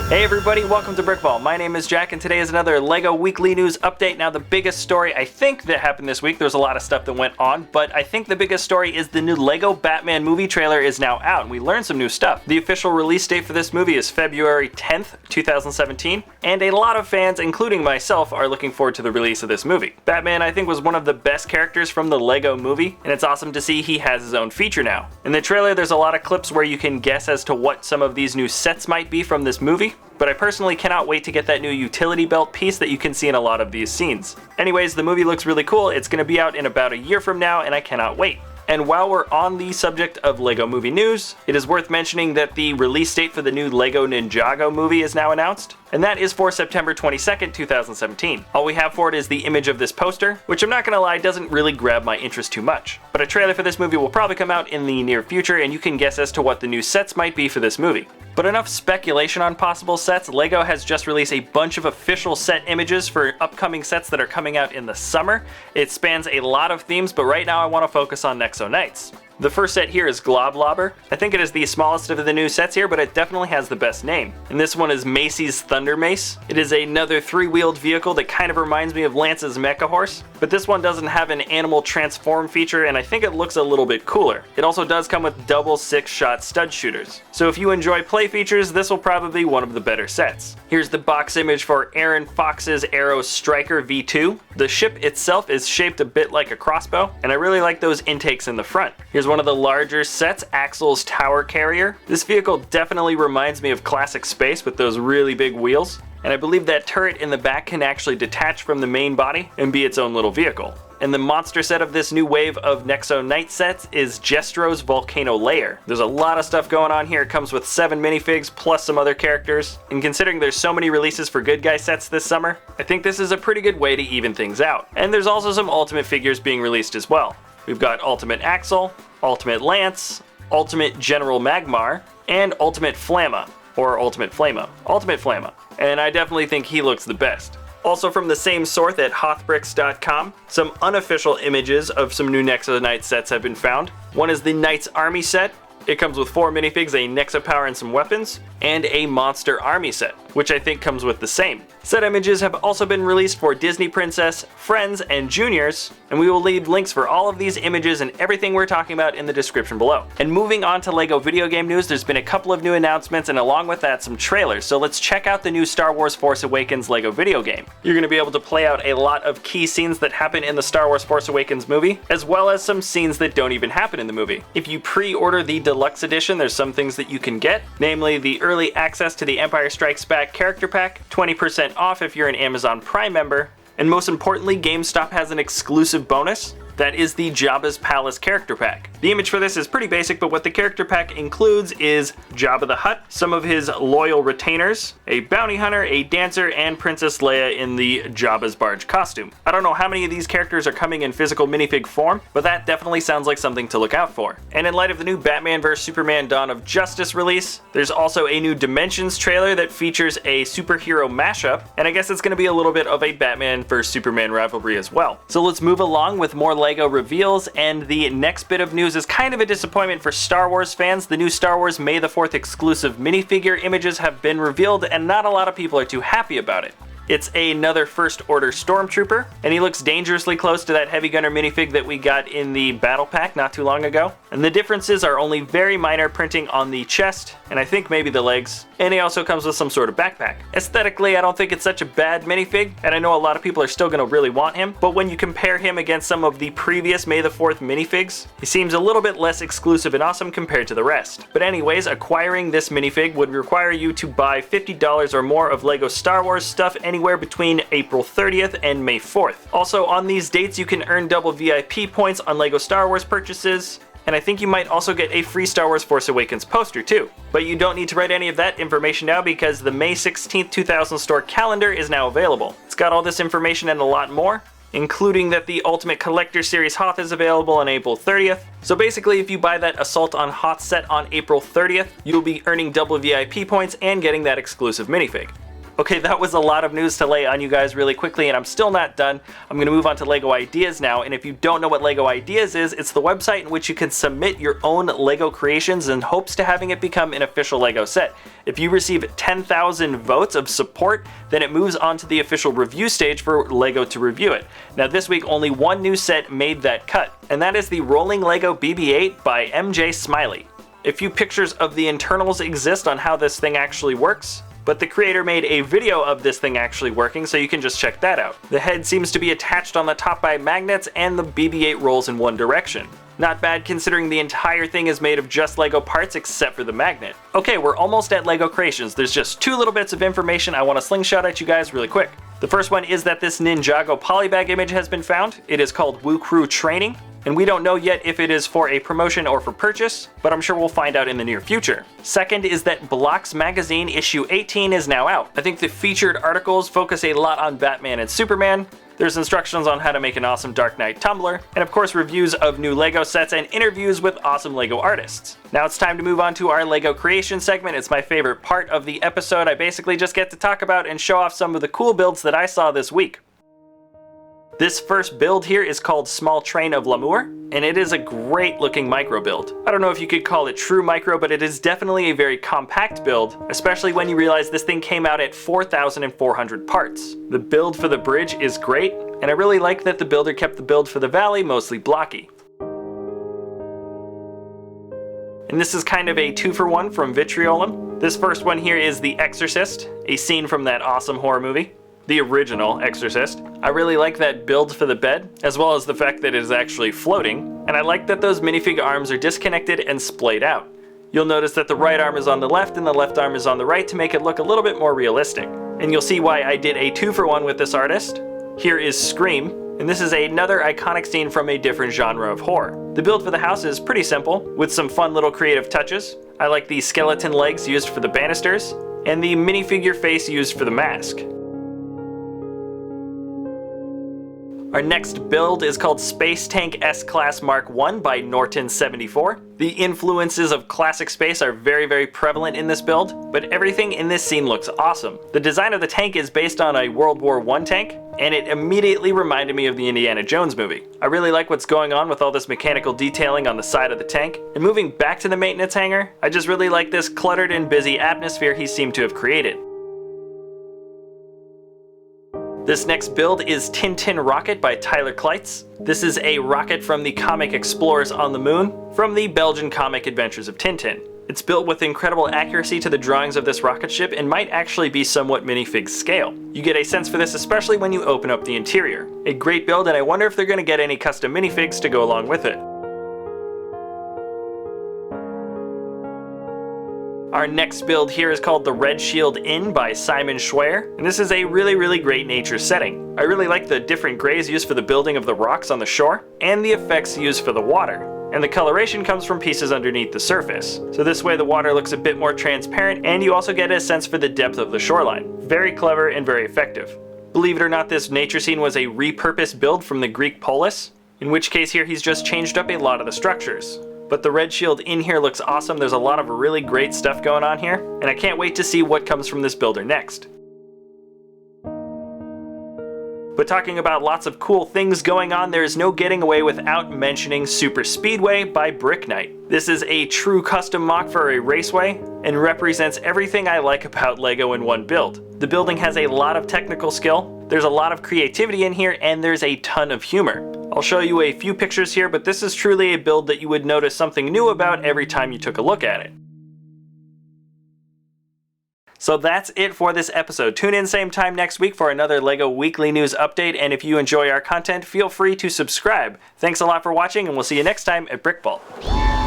Hey everybody, welcome to BrickVault. My name is Jack and today is another LEGO Weekly News Update. Now the biggest story I think that happened this week, there's a lot of stuff that went on, but I think the biggest story is the new LEGO Batman movie trailer is now out and we learned some new stuff. The official release date for this movie is February 10th, 2017, and a lot of fans, including myself, are looking forward to the release of this movie. Batman, I think, was one of the best characters from the LEGO movie, and it's awesome to see he has his own feature now. In the trailer, there's a lot of clips where you can guess as to what some of these new sets might be from this movie, but I personally cannot wait to get that new utility belt piece that you can see in a lot of these scenes. Anyways, the movie looks really cool. It's going to be out in about a year from now, and I cannot wait. And while we're on the subject of LEGO movie news, it is worth mentioning that the release date for the new LEGO Ninjago movie is now announced, and that is for September 22nd, 2017. All we have for it is the image of this poster, which I'm not gonna lie, doesn't really grab my interest too much. But a trailer for this movie will probably come out in the near future, and you can guess as to what the new sets might be for this movie. But enough speculation on possible sets. LEGO has just released a bunch of official set images for upcoming sets that are coming out in the summer. It spans a lot of themes, but right now I want to focus on Nexo Knights. The first set here is Globlobber. I think it is the smallest of the new sets here, but it definitely has the best name. And this one is Macy's Thunder Mace. It is another three-wheeled vehicle that kind of reminds me of Lance's Mecha Horse, but this one doesn't have an animal transform feature, and I think it looks a little bit cooler. It also does come with double 6-shot stud shooters. So if you enjoy play features, this will probably be one of the better sets. Here's the box image for Aaron Fox's Aero Striker V2. The ship itself is shaped a bit like a crossbow, and I really like those intakes in the front. Here's one of the larger sets, Axel's Tower Carrier. This vehicle definitely reminds me of classic space with those really big wheels, and I believe that turret in the back can actually detach from the main body and be its own little vehicle. And the monster set of this new wave of Nexo Knight sets is Jestro's Volcano Lair. There's a lot of stuff going on here. It comes with 7 minifigs plus some other characters, and considering there's so many releases for good guy sets this summer, I think this is a pretty good way to even things out. And there's also some Ultimate figures being released as well. We've got Ultimate Axel, Ultimate Lance, Ultimate General Magmar, and Ultimate Flamma, or Ultimate Flamma. Ultimate Flamma. And I definitely think he looks the best. Also from the same source at hothbricks.com, some unofficial images of some new Nexo Knight sets have been found. One is the Knights Army set. It comes with 4 minifigs, a Nexo Power and some weapons, and a Monster Army set, which I think comes with the same. Set images have also been released for Disney Princess, Friends, and Juniors, and we will leave links for all of these images and everything we're talking about in the description below. And moving on to LEGO video game news, there's been a couple of new announcements and along with that some trailers, so let's check out the new Star Wars Force Awakens LEGO video game. You're going to be able to play out a lot of key scenes that happen in the Star Wars Force Awakens movie, as well as some scenes that don't even happen in the movie. If you pre-order the Deluxe Edition, there's some things that you can get, namely the early access to the Empire Strikes Back character pack, 20% off if you're an Amazon Prime member, and most importantly, GameStop has an exclusive bonus. That is the Jabba's Palace character pack. The image for this is pretty basic, but what the character pack includes is Jabba the Hutt, some of his loyal retainers, a bounty hunter, a dancer, and Princess Leia in the Jabba's Barge costume. I don't know how many of these characters are coming in physical minifig form, but that definitely sounds like something to look out for. And in light of the new Batman vs Superman Dawn of Justice release, there's also a new Dimensions trailer that features a superhero mashup, and I guess it's going to be a little bit of a Batman vs Superman rivalry as well. So let's move along with more LEGO reveals, and the next bit of news is kind of a disappointment for Star Wars fans. The new Star Wars May the 4th exclusive minifigure images have been revealed, and not a lot of people are too happy about it. It's another First Order Stormtrooper, and he looks dangerously close to that Heavy Gunner minifig that we got in the Battle Pack not too long ago. And the differences are only very minor printing on the chest, and I think maybe the legs, and he also comes with some sort of backpack. Aesthetically, I don't think it's such a bad minifig, and I know a lot of people are still going to really want him, but when you compare him against some of the previous May the 4th minifigs, he seems a little bit less exclusive and awesome compared to the rest. But anyways, acquiring this minifig would require you to buy $50 or more of LEGO Star Wars stuff anywhere between April 30th and May 4th. Also, on these dates, you can earn double VIP points on LEGO Star Wars purchases, and I think you might also get a free Star Wars Force Awakens poster too. But you don't need to write any of that information now because the May 16th, 2000 store calendar is now available. It's got all this information and a lot more, including that the Ultimate Collector Series Hoth is available on April 30th. So basically, if you buy that Assault on Hoth set on April 30th, you'll be earning double VIP points and getting that exclusive minifig. Okay, that was a lot of news to lay on you guys really quickly, and I'm still not done. I'm going to move on to LEGO Ideas now, and if you don't know what LEGO Ideas is, it's the website in which you can submit your own LEGO creations in hopes to having it become an official LEGO set. If you receive 10,000 votes of support, then it moves on to the official review stage for LEGO to review it. Now this week only one new set made that cut, and that is the Rolling Lego BB8 by MJ Smiley. A few pictures of the internals exist on how this thing actually works, but the creator made a video of this thing actually working, so you can just check that out. The head seems to be attached on the top by magnets, and the BB-8 rolls in one direction. Not bad considering the entire thing is made of just LEGO parts except for the magnet. Okay, we're almost at LEGO Creations. There's just two little bits of information I want to slingshot at you guys really quick. The first one is that this Ninjago PolyBag image has been found. It is called Woo Crew Training, and we don't know yet if it is for a promotion or for purchase, but I'm sure we'll find out in the near future. Second is that Blocks Magazine issue 18 is now out. I think the featured articles focus a lot on Batman and Superman. There's instructions on how to make an awesome Dark Knight tumbler, and of course reviews of new LEGO sets and interviews with awesome LEGO artists. Now it's time to move on to our LEGO creation segment. It's my favorite part of the episode. I basically just get to talk about and show off some of the cool builds that I saw this week. This first build here is called Small Train of La Mure, and it is a great looking micro build. I don't know if you could call it true micro, but it is definitely a very compact build, especially when you realize this thing came out at 4,400 parts. The build for the bridge is great, and I really like that the builder kept the build for the valley mostly blocky. And this is kind of a 2-for-1 from Vitreolum. This first one here is The Exorcist, a scene from that awesome horror movie. The original Exorcist. I really like that build for the bed, as well as the fact that it is actually floating, and I like that those minifig arms are disconnected and splayed out. You'll notice that the right arm is on the left and the left arm is on the right to make it look a little bit more realistic. And you'll see why I did a 2-for-1 with this artist. Here is Scream, and this is another iconic scene from a different genre of horror. The build for the house is pretty simple, with some fun little creative touches. I like the skeleton legs used for the banisters, and the minifigure face used for the mask. Our next build is called Space Tank S-Class Mark I by Norton74. The influences of classic space are very prevalent in this build, but everything in this scene looks awesome. The design of the tank is based on a World War I tank, and it immediately reminded me of the Indiana Jones movie. I really like what's going on with all this mechanical detailing on the side of the tank, and moving back to the maintenance hangar, I just really like this cluttered and busy atmosphere he seemed to have created. This next build is Tintin Rocket by Tyler Clites. This is a rocket from the comic Explorers on the Moon, from the Belgian comic Adventures of Tintin. It's built with incredible accuracy to the drawings of this rocket ship and might actually be somewhat minifig scale. You get a sense for this especially when you open up the interior. A great build, and I wonder if they're going to get any custom minifigs to go along with it. Our next build here is called the Red Shield Inn by Simon Schweyer, and this is a really great nature setting. I really like the different grays used for the building of the rocks on the shore, and the effects used for the water. And the coloration comes from pieces underneath the surface. So this way the water looks a bit more transparent, and you also get a sense for the depth of the shoreline. Very clever and very effective. Believe it or not, this nature scene was a repurposed build from the Greek polis, in which case here he's just changed up a lot of the structures. But the Red Shield in here looks awesome. There's a lot of really great stuff going on here, and I can't wait to see what comes from this builder next. But talking about lots of cool things going on, there is no getting away without mentioning Super Speedway by BrickVault. This is a true custom mock for a raceway, and represents everything I like about LEGO in one build. The building has a lot of technical skill, there's a lot of creativity in here, and there's a ton of humor. I'll show you a few pictures here, but this is truly a build that you would notice something new about every time you took a look at it. So that's it for this episode. Tune in same time next week for another LEGO Weekly News update, and if you enjoy our content, feel free to subscribe. Thanks a lot for watching, and we'll see you next time at BrickVault.